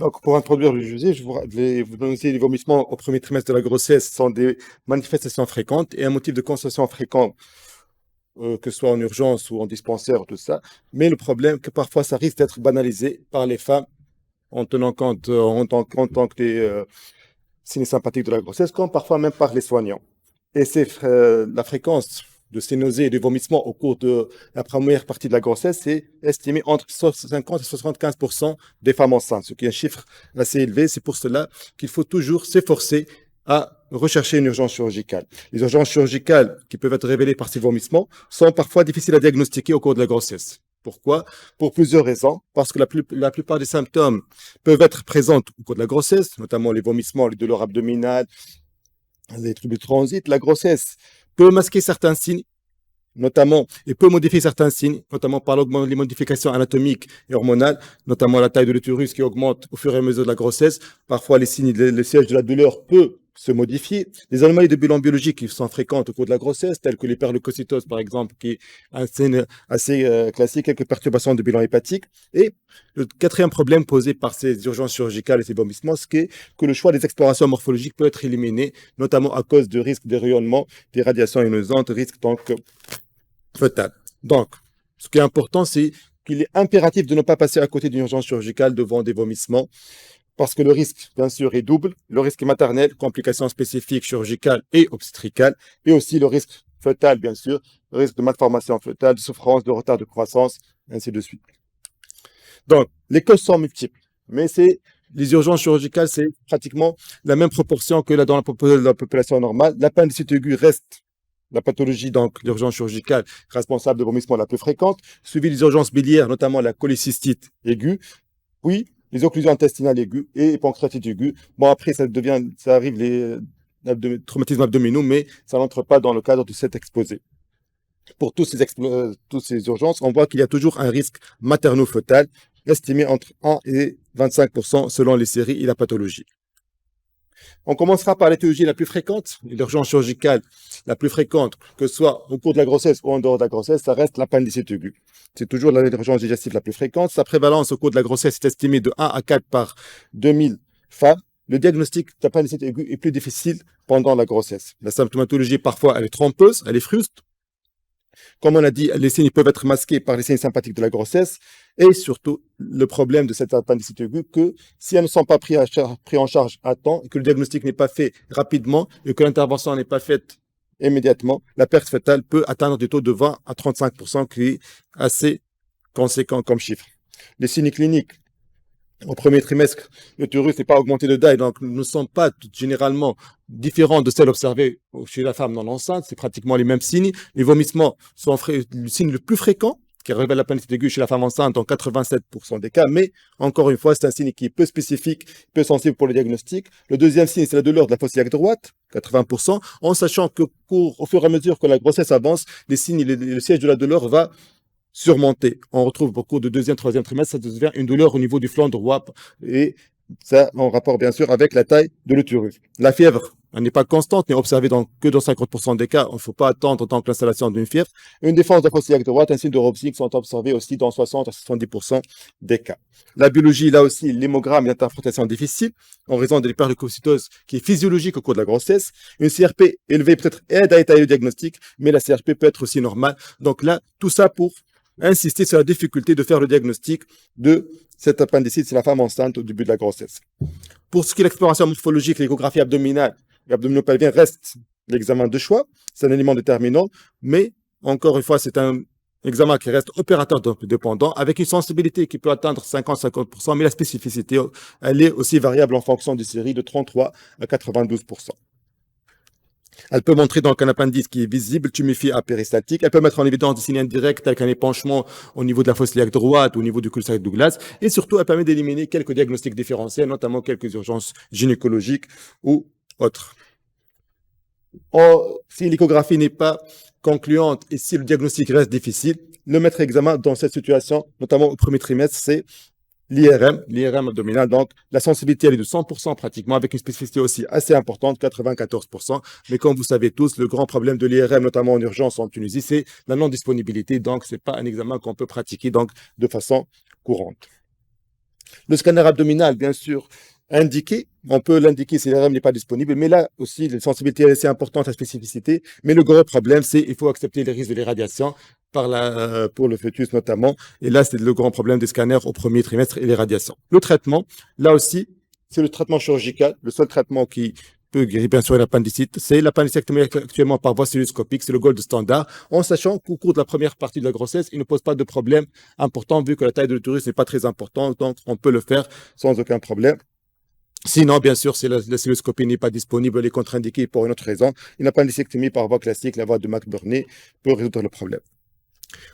Donc, pour introduire le sujet, vous donner les vomissements au premier trimestre de la grossesse sont des manifestations fréquentes et un motif de consultation fréquent, que ce soit en urgence ou en dispensaire, tout ça. Mais le problème, que parfois, ça risque d'être banalisé par les femmes en tenant compte, en tant que des signes sympathiques de la grossesse, comme parfois même par les soignants. Et la fréquence de ces nausées et des vomissements au cours de la première partie de la grossesse est estimée entre 50 et 75% des femmes enceintes, ce qui est un chiffre assez élevé. C'est pour cela qu'il faut toujours s'efforcer à rechercher une urgence chirurgicale. Les urgences chirurgicales qui peuvent être révélées par ces vomissements sont parfois difficiles à diagnostiquer au cours de la grossesse. Pourquoi? Pour plusieurs raisons. Parce que la plupart des symptômes peuvent être présents au cours de la grossesse, notamment les vomissements, les douleurs abdominales, les troubles de transit. La grossesse peut masquer certains signes, notamment, et peut modifier certains signes, notamment par les modifications anatomiques et hormonales, notamment la taille de l'utérus qui augmente au fur et à mesure de la grossesse. Parfois, les signes, le siège de la douleur peut se modifier. Les anomalies de bilan biologique qui sont fréquentes au cours de la grossesse, telles que l'hyperleucocytose, par exemple, qui est un signe assez classique, quelques perturbations de bilan hépatique. Et le quatrième problème posé par ces urgences chirurgicales et ces vomissements, c'est que le choix des explorations morphologiques peut être éliminé, notamment à cause de risques de rayonnement, des radiations ionizantes, risques donc fœtal. Donc, ce qui est important, c'est qu'il est impératif de ne pas passer à côté d'une urgence chirurgicale devant des vomissements, parce que le risque, bien sûr, est double. Le risque maternel, complications spécifiques chirurgicales et obstétricales, et aussi le risque fœtal, bien sûr, le risque de malformation fœtale, de souffrance, de retard de croissance, ainsi de suite. Donc, les causes sont multiples, mais les urgences chirurgicales, c'est pratiquement la même proportion que dans la population normale. L'appendicite aiguë reste la pathologie, donc l'urgence chirurgicale responsable de vomissements la plus fréquente, suivi des urgences biliaires, notamment la cholécystite aiguë, puis les occlusions intestinales aiguës et pancréatite aiguë. Bon, après, ça arrive les traumatismes abdominaux, mais ça n'entre pas dans le cadre de cet exposé. Pour toutes ces urgences, on voit qu'il y a toujours un risque materno-fœtal estimé entre 1 et 25% selon les séries et la pathologie. On commencera par l'étiologie la plus fréquente, l'urgence chirurgicale la plus fréquente, que ce soit au cours de la grossesse ou en dehors de la grossesse, ça reste l'appendicite aiguë. C'est toujours l'urgence digestive la plus fréquente. Sa prévalence au cours de la grossesse est estimée de 1 à 4 par 2000 femmes. Le diagnostic d'appendicite aiguë est plus difficile pendant la grossesse. La symptomatologie, parfois, elle est trompeuse, elle est fruste. Comme on a dit, les signes peuvent être masqués par les signes sympathiques de la grossesse et surtout le problème de cette appendicite aiguë que si elles ne sont pas prises en charge à temps et que le diagnostic n'est pas fait rapidement et que l'intervention n'est pas faite immédiatement, la perte fœtale peut atteindre des taux de 20 à 35%, qui est assez conséquent comme chiffre. Les signes cliniques. Au premier trimestre, l'utérus n'est pas augmenté de taille, donc ne sont pas généralement différents de celles observées chez la femme non enceinte. C'est pratiquement les mêmes signes. Les vomissements sont le signe le plus fréquent qui révèle l'appendicite aiguë chez la femme enceinte dans 87% des cas. Mais encore une fois, c'est un signe qui est peu spécifique, peu sensible pour le diagnostic. Le deuxième signe, c'est la douleur de la fosse iliaque droite, 80%, en sachant qu'au fur et à mesure que la grossesse avance, les signes, le siège de la douleur va surmonter. On retrouve au cours du deuxième, troisième trimestre, ça devient une douleur au niveau du flanc droit et ça en rapport bien sûr avec la taille de l'utérus. La fièvre, elle n'est pas constante, n'est observée que dans 50% des cas. Il ne faut pas attendre tant que l'installation d'une fièvre. Une défense de la fosse iliaque droite ainsi de rhopsie sont observés aussi dans 60 à 70% des cas. La biologie, là aussi, l'hémogramme est d'interprétation difficile en raison de l'hyperleucocytose qui est physiologique au cours de la grossesse. Une CRP élevée peut-être aide à étayer le diagnostic, mais la CRP peut être aussi normale. Donc là, tout ça pour insister sur la difficulté de faire le diagnostic de cette appendicite chez la femme enceinte au début de la grossesse. Pour ce qui est de l'exploration morphologique, l'échographie abdominale et abdominopelvienne reste l'examen de choix. C'est un élément déterminant, mais encore une fois, c'est un examen qui reste opérateur dépendant avec une sensibilité qui peut atteindre 50-50%, mais la spécificité, elle est aussi variable en fonction des séries de 33 à 92%. Elle peut montrer donc un appendice qui est visible, tuméfié à péristaltique. Elle peut mettre en évidence des signes indirects tels qu'un épanchement au niveau de la fosse iliaque droite, au niveau du cul-de-sac Douglas. Et surtout, elle permet d'éliminer quelques diagnostics différentiels, notamment quelques urgences gynécologiques ou autres. Si l'échographie n'est pas concluante et si le diagnostic reste difficile, le maître examen dans cette situation, notamment au premier trimestre, c'est l'IRM abdominal. Donc, la sensibilité, elle est de 100% pratiquement, avec une spécificité aussi assez importante, 94%. Mais comme vous savez tous, le grand problème de l'IRM, notamment en urgence en Tunisie, c'est la non-disponibilité. Donc, ce n'est pas un examen qu'on peut pratiquer donc, de façon courante. Le scanner abdominal, bien sûr, indiqué. On peut l'indiquer si l'IRM n'est pas disponible, mais là aussi, la sensibilité est assez importante, la spécificité. Mais le gros problème, c'est qu'il faut accepter les risques de l'irradiation pour le fœtus notamment. Et là, c'est le grand problème des scanners au premier trimestre et les radiations. Le traitement, là aussi, c'est le traitement chirurgical. Le seul traitement qui peut guérir bien sûr l'appendicite, c'est l'appendicectomie actuellement par voie cystoscopique, c'est le gold standard, en sachant qu'au cours de la première partie de la grossesse, il ne pose pas de problème important vu que la taille de l'utérus n'est pas très importante, donc on peut le faire sans aucun problème. Sinon, bien sûr, si la cystoscopie n'est pas disponible, elle est contre-indiquée pour une autre raison, une appendicectomie par voie classique, la voie de McBurney, peut résoudre le problème.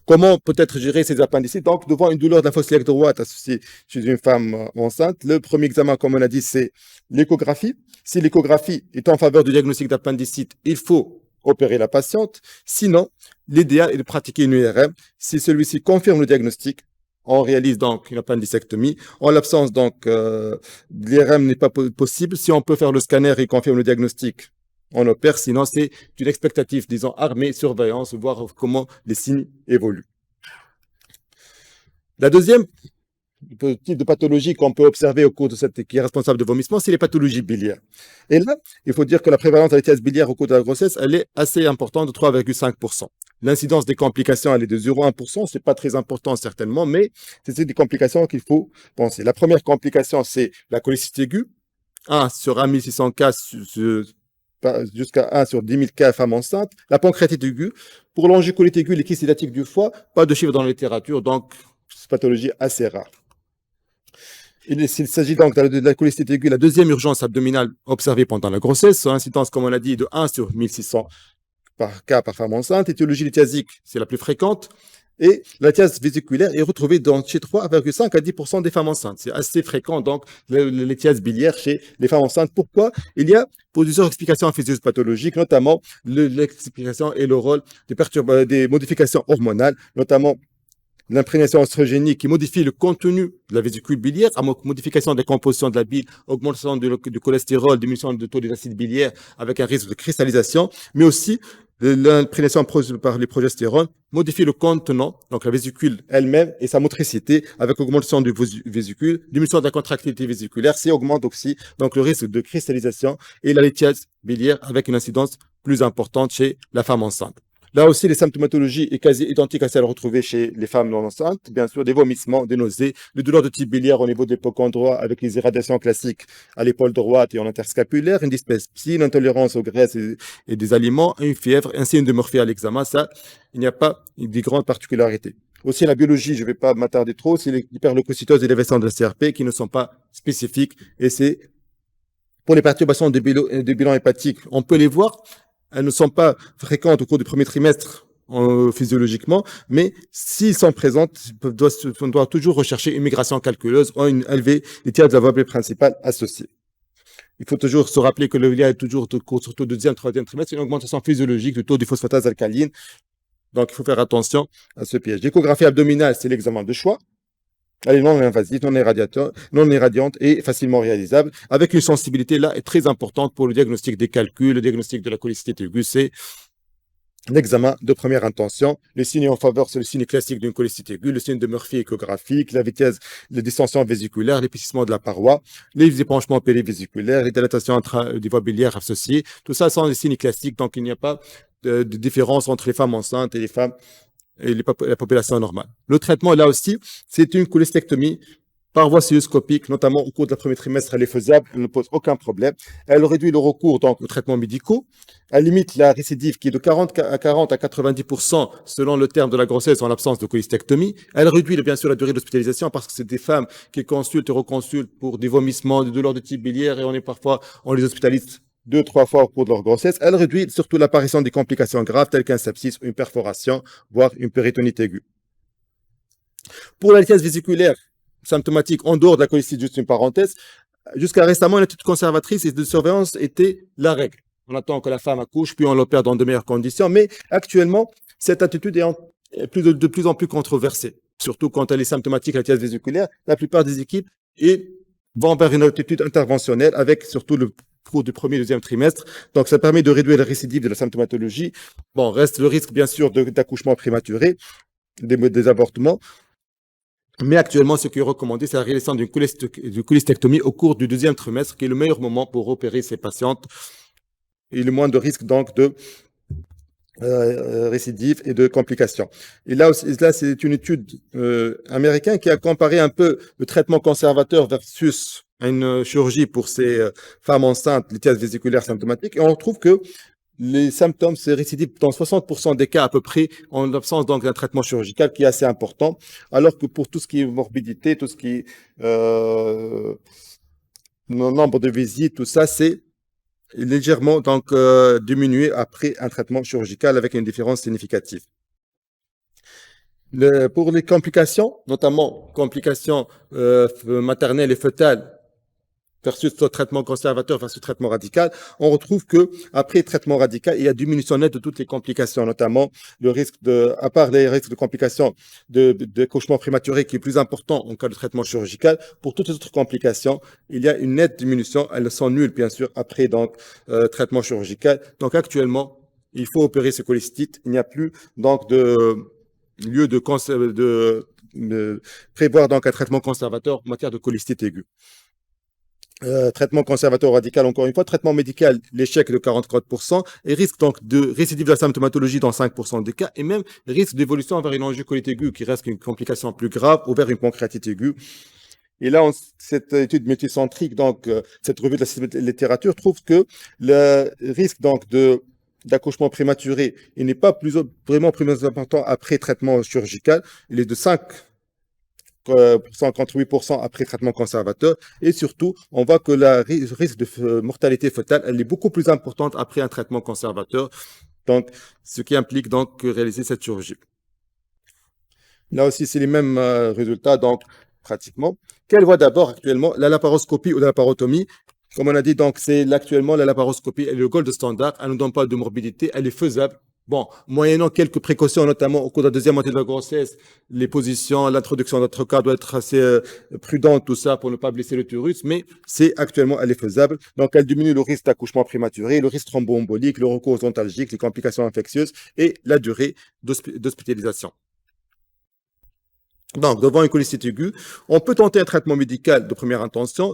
Comment peut-être gérer ces appendicites? Donc, devant une douleur de la fosse iliaque droite associée chez une femme enceinte, le premier examen, comme on a dit, c'est l'échographie. Si l'échographie est en faveur du diagnostic d'appendicite, il faut opérer la patiente. Sinon, l'idéal est de pratiquer une IRM. Si celui-ci confirme le diagnostic, on réalise donc une appendicectomie. En l'absence, donc, l'IRM n'est pas possible. Si on peut faire le scanner et confirme le diagnostic, on opère. Sinon, c'est une expectative, disons, armée, surveillance, voir comment les signes évoluent. La deuxième type de pathologie qu'on peut observer au cours de qui est responsable de vomissement, c'est les pathologies biliaires. Et là, il faut dire que la prévalence de la lithiase biliaire au cours de la grossesse, elle est assez importante, de 3,5%. L'incidence des complications, elle est de 0,1%. C'est pas très important, certainement, mais c'est des complications qu'il faut penser. La première complication, c'est la cholécystite aiguë. 1 sur 1 600 cas jusqu'à 1 sur 10 000 cas femmes enceintes. La pancréatite aiguë. Pour l'angicolite aiguë, les kystes hydatiques du foie, pas de chiffre dans la littérature, donc c'est une pathologie assez rare. Il s'agit donc de la cholécystite aiguë, la deuxième urgence abdominale observée pendant la grossesse. Son incidence, comme on l'a dit, de 1 sur 1600 cas par femme enceinte. Étiologie lithiasique, c'est la plus fréquente. Et la lithiase vésiculaire est retrouvée chez 3,5 à 10% des femmes enceintes. C'est assez fréquent, donc, la lithiase biliaire chez les femmes enceintes. Pourquoi? Il y a plusieurs explications physiopathologiques, notamment l'explication et le rôle des modifications hormonales, notamment l'imprégnation oestrogénique qui modifie le contenu de la vésicule biliaire, à modification des compositions de la bile, augmentation du cholestérol, diminution du taux des acides biliaires avec un risque de cristallisation, mais aussi l'imprégnation par les progestérones modifie le contenant, donc la vésicule elle-même et sa motricité avec augmentation du vésicule, diminution de la contractilité vésiculaire, c'est augmente aussi donc le risque de cristallisation et la lithiase biliaire avec une incidence plus importante chez la femme enceinte. Là aussi, les symptomatologies est quasi identique à celles retrouvées chez les femmes non enceintes. Bien sûr, des vomissements, des nausées, des douleurs de type biliaire au niveau des l'épocondroit avec les irradiations classiques à l'épaule droite et en interscapulaire, une dyspepsie, une intolérance aux graisses et des aliments, une fièvre, un signe de morphée à l'examen. Ça, il n'y a pas de grande particularité. Aussi, la biologie, je ne vais pas m'attarder trop, c'est l'hyperleucocytose et l'élévation de la CRP qui ne sont pas spécifiques. Et c'est pour les perturbations des bilans hépatiques, on peut les voir. Elles ne sont pas fréquentes au cours du premier trimestre physiologiquement, mais s'ils sont présentes, on doit toujours rechercher une migration calculeuse ou une élevée des tiers de la voie principale associée. Il faut toujours se rappeler que le lien est toujours, surtout au deuxième, troisième trimestre, une augmentation physiologique du taux de phosphatase alcaline. Donc, il faut faire attention à ce piège. L'échographie abdominale, c'est l'examen de choix. Elle est non invasive, non irradiante et facilement réalisable, avec une sensibilité là est très importante pour le diagnostic des calculs, le diagnostic de la cholécystite aiguë, c'est l'examen de première intention. Le signe en faveur, c'est le signe classique d'une cholécystite aiguë, le signe de Murphy échographique, la vitesse de distension vésiculaire, l'épaississement de la paroi, les épanchements périvésiculaires, les dilatations des voies biliaires associées. Tout ça sont des signes classiques, donc il n'y a pas de différence entre les femmes enceintes et les femmes et la population normale. Le traitement, là aussi, c'est une cholestectomie par voie cystoscopique, notamment au cours du premier trimestre, elle est faisable, elle ne pose aucun problème. Elle réduit le recours donc, aux traitements médicaux. Elle limite la récidive qui est de 40 à 90% selon le terme de la grossesse en l'absence de cholestectomie. Elle réduit bien sûr la durée d'hospitalisation parce que c'est des femmes qui consultent et reconsultent pour des vomissements, des douleurs de type biliaire et on les hospitalise 2-3 fois au cours de leur grossesse. Elle réduit surtout l'apparition des complications graves telles qu'un sepsis, une perforation, voire une péritonite aiguë. Pour la lithiase vésiculaire symptomatique, en dehors de la cholécystite, juste une parenthèse, jusqu'à récemment, l'étude conservatrice et de surveillance était la règle. On attend que la femme accouche, puis on l'opère dans de meilleures conditions. Mais actuellement, cette attitude est de plus en plus controversée, surtout quand elle est symptomatique, la lithiase vésiculaire. La plupart des équipes vont vers une attitude interventionnelle avec surtout le cours du premier et deuxième trimestre. Donc, ça permet de réduire la récidive de la symptomatologie. Bon, reste le risque, bien sûr, d'accouchement prématuré, des avortements. Mais actuellement, ce qui est recommandé, c'est la réalisation d'une cholestectomie au cours du deuxième trimestre, qui est le meilleur moment pour opérer ces patientes et le moins de risque donc de récidive et de complications. Et là, là c'est une étude américaine qui a comparé un peu le traitement conservateur versus une chirurgie pour ces femmes enceintes, litiase vésiculaire symptomatique. Et on retrouve que les symptômes se récidivent dans 60% des cas à peu près, en l'absence donc d'un traitement chirurgical qui est assez important, alors que pour tout ce qui est morbidité, tout ce qui est nombre de visites, tout ça, c'est légèrement donc diminué après un traitement chirurgical avec une différence significative. Pour les complications, notamment complications maternelles et fœtales versus le traitement conservateur versus le traitement radical, on retrouve que après traitement radical, il y a diminution nette de toutes les complications, notamment le risque à part les risques de complications d'accouchement prématuré qui est plus important en cas de traitement chirurgical, pour toutes les autres complications, il y a une nette diminution. Elles sont nulles, bien sûr, après donc traitement chirurgical. Donc actuellement, il faut opérer ce cholestite. Il n'y a plus donc de lieu de prévoir donc un traitement conservateur en matière de cholestite aiguë. Traitement conservateur radical, encore une fois, traitement médical, l'échec de 44%, et risque donc de récidive de la symptomatologie dans 5% des cas, et même risque d'évolution vers une angiocolite aiguë, qui reste une complication plus grave, ou vers une pancréatite aiguë. Et là, cette étude multicentrique, donc cette revue de la littérature, trouve que le risque donc d'accouchement prématuré, il n'est pas vraiment plus important après traitement chirurgical, il est de 58% après traitement conservateur. Et surtout, on voit que le risque de mortalité fœtale, elle est beaucoup plus importante après un traitement conservateur. Donc, ce qui implique donc réaliser cette chirurgie. Là aussi, c'est les mêmes résultats, donc pratiquement. Quelle voie d'abord actuellement? La laparoscopie ou la laparotomie. Comme on a dit, donc c'est actuellement la laparoscopie, elle est le gold standard, elle ne donne pas de morbidité, elle est faisable. Bon, moyennant quelques précautions, notamment au cours de la deuxième moitié de la grossesse, les positions, l'introduction d'autres cas doit être assez prudente, tout ça, pour ne pas blesser l'utérus, mais actuellement, elle est faisable. Donc, elle diminue le risque d'accouchement prématuré, le risque thromboembolique, le recours aux ontalgiques, les complications infectieuses et la durée d'hospitalisation. Donc, devant une cholestite aiguë, on peut tenter un traitement médical de première intention.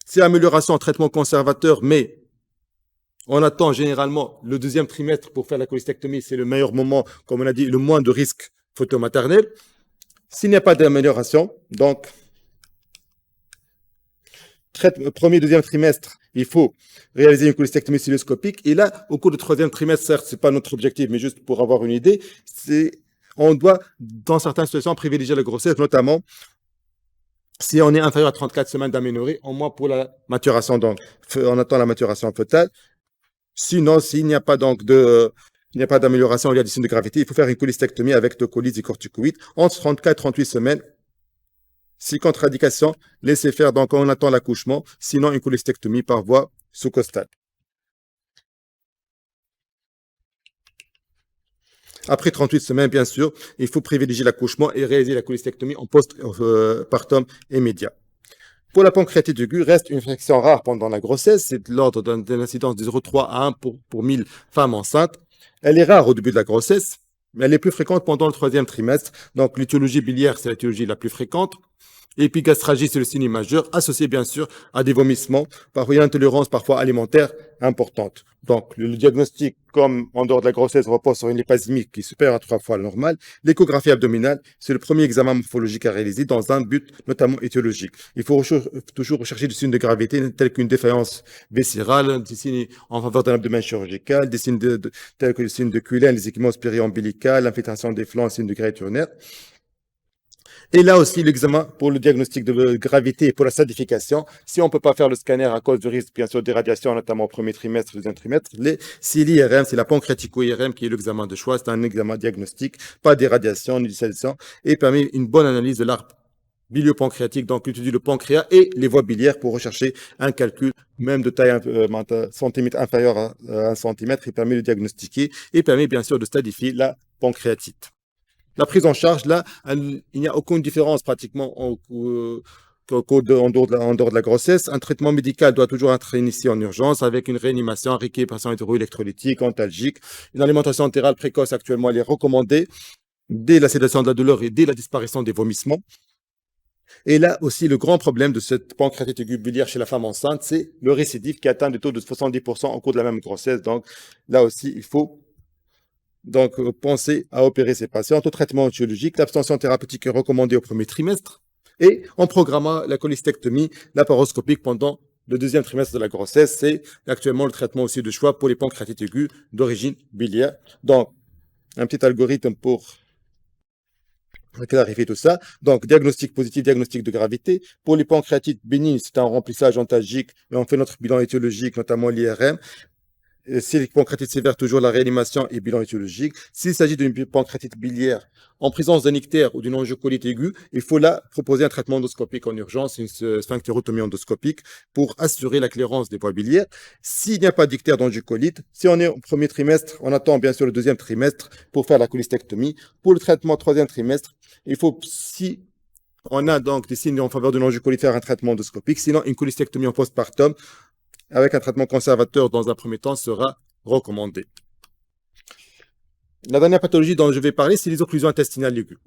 C'est amélioration en traitement conservateur, mais on attend généralement le deuxième trimestre pour faire la cholestectomie. C'est le meilleur moment, comme on a dit, le moins de risques photomaternels. S'il n'y a pas d'amélioration, donc, premier, deuxième trimestre, il faut réaliser une cholestectomie cystoscopique. Et là, au cours du troisième trimestre, certes, ce n'est pas notre objectif, mais juste pour avoir une idée, on doit, dans certaines situations, privilégier la grossesse, notamment si on est inférieur à 34 semaines d'aménorrhée, au moins pour la maturation. Donc, on attend la maturation fœtale. Sinon, s'il n'y a pas donc il n'y a pas d'amélioration, il y a des signes de gravité, il faut faire une cholestectomie avec tocolyse et corticoïdes entre 34 et 38 semaines. Si contre-indication, laissez faire, donc on attend l'accouchement, sinon une cholestectomie par voie sous-costale. Après 38 semaines, bien sûr, il faut privilégier l'accouchement et réaliser la cholestectomie en post-partum immédiat. Pour la pancréatite aiguë, reste une infection rare pendant la grossesse, c'est de l'ordre d'une incidence de 0,3 à 1 pour 1000 femmes enceintes. Elle est rare au début de la grossesse, mais elle est plus fréquente pendant le troisième trimestre. Donc, l'étiologie biliaire, c'est l'étiologie la plus fréquente. Épigastragie, c'est le signe majeur, associé bien sûr à des vomissements, parfois une intolérance parfois alimentaire importante. Donc, le diagnostic, comme en dehors de la grossesse, repose sur une lipasémie qui est supérieure à 3 fois le normal. L'échographie abdominale, c'est le premier examen morphologique à réaliser dans un but notamment étiologique. Il faut toujours rechercher des signes de gravité tels qu'une défaillance viscérale, des signes en faveur d'un abdomen chirurgical, des signes tels que les signes de Cullen, les équipements périombilicales, l'infiltration des flancs, les signes de graisse urinaire. Et là aussi, l'examen pour le diagnostic de gravité et pour la stadification, si on ne peut pas faire le scanner à cause du risque, bien sûr, des radiations, notamment au premier trimestre, deuxième trimestre, c'est l'IRM, c'est la pancréatico-IRM qui est l'examen de choix. C'est un examen diagnostique, pas des radiations ni des sédations, et permet une bonne analyse de l'arbre biliopancréatique, donc étudie le pancréas et les voies biliaires pour rechercher un calcul, même de taille centimètre inférieure à 1 centimètre, il permet de diagnostiquer et permet bien sûr de stadifier la pancréatite. La prise en charge, là, il n'y a aucune différence pratiquement en dehors de la grossesse. Un traitement médical doit toujours être initié en urgence avec une réanimation, récupération hétéroélectrolytique, antalgique. Une alimentation entérale précoce, actuellement, elle est recommandée dès la sédation de la douleur et dès la disparition des vomissements. Et là aussi, le grand problème de cette pancréatite aiguë biliaire chez la femme enceinte, c'est le récidive qui atteint des taux de 70% au cours de la même grossesse. Donc là aussi, il faut penser à opérer ces patients. En traitement étiologique, l'abstention thérapeutique est recommandée au premier trimestre et en programmant la cholestectomie laparoscopique pendant le deuxième trimestre de la grossesse. C'est actuellement le traitement aussi de choix pour les pancréatites aiguës d'origine biliaire. Donc, un petit algorithme pour clarifier tout ça. Donc, diagnostic positif, diagnostic de gravité. Pour les pancréatites bénignes, c'est un remplissage antalgique et on fait notre bilan étiologique, notamment l'IRM. Si les pancréatites sévères, toujours la réanimation et bilan étiologique. S'il s'agit d'une pancréatite biliaire en présence d'un ictère ou d'une angiocolite aiguë, il faut là proposer un traitement endoscopique en urgence, une sphinctérotomie endoscopique pour assurer la clairance des voies biliaires. S'il n'y a pas d'ictère d'angiocolite, si on est au premier trimestre, on attend bien sûr le deuxième trimestre pour faire la cholestectomie. Pour le traitement troisième trimestre, il faut, si on a donc des signes en faveur d'une angiocolite, faire un traitement endoscopique. Sinon, une cholestectomie en postpartum avec un traitement conservateur dans un premier temps sera recommandé. La dernière pathologie dont je vais parler, c'est les occlusions intestinales aiguës.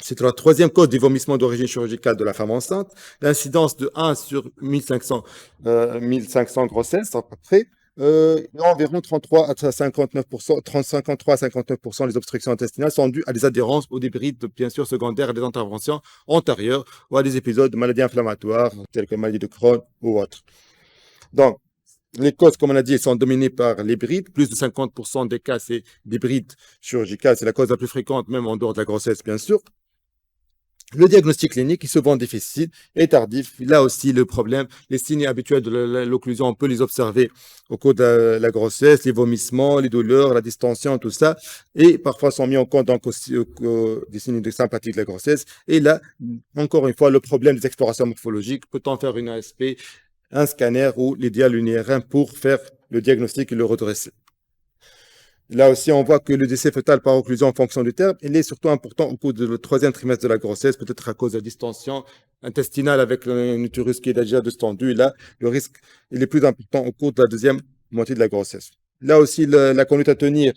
C'est la troisième cause des vomissements d'origine chirurgicale de la femme enceinte. L'incidence de 1 sur 1500 grossesses, à peu près. Environ 33 à 59%, 53 à 59% des obstructions intestinales sont dues à des adhérences ou des brides, bien sûr, secondaires à des interventions antérieures ou à des épisodes de maladies inflammatoires, telles que maladie de Crohn ou autres. Donc, les causes, comme on a dit, elles sont dominées par les brides. Plus de 50% des cas, c'est des brides chirurgicales. C'est la cause la plus fréquente, même en dehors de la grossesse, bien sûr. Le diagnostic clinique est souvent difficile et tardif. Là aussi, le problème, les signes habituels de l'occlusion, on peut les observer au cours de la grossesse, les vomissements, les douleurs, la distension, tout ça. Et parfois sont mis en compte donc aussi des signes de sympathie de la grossesse. Et là, encore une fois, le problème des explorations morphologiques. Peut-on faire une ASP, un scanner ou l'idéal une IRM pour faire le diagnostic et le redresser? Là aussi, on voit que le décès fœtal par occlusion en fonction du terme, il est surtout important au cours du troisième trimestre de la grossesse, peut-être à cause de la distension intestinale avec un utérus qui est déjà distendu. Et là, le risque il est plus important au cours de la deuxième moitié de la grossesse. Là aussi, la conduite à tenir,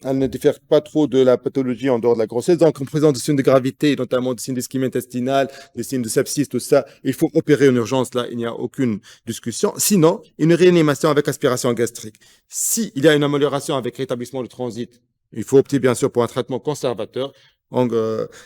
elle ne diffère pas trop de la pathologie en dehors de la grossesse. Donc, en présence de signes de gravité, notamment des signes d'ischémie intestinale, des signes de sepsis, tout ça, il faut opérer en urgence. Là, il n'y a aucune discussion. Sinon, une réanimation avec aspiration gastrique. S'il y a une amélioration avec rétablissement du transit, il faut opter bien sûr pour un traitement conservateur.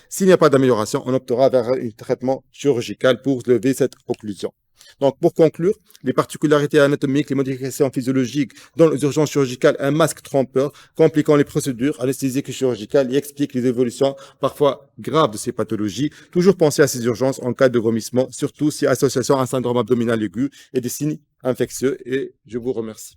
S'il n'y a pas d'amélioration, on optera vers un traitement chirurgical pour lever cette occlusion. Donc, pour conclure, les particularités anatomiques, les modifications physiologiques dans les urgences chirurgicales, un masque trompeur compliquant les procédures anesthésiques et chirurgicales et explique les évolutions parfois graves de ces pathologies. Toujours penser à ces urgences en cas de vomissement, surtout si association à un syndrome abdominal aigu et des signes infectieux. Et je vous remercie.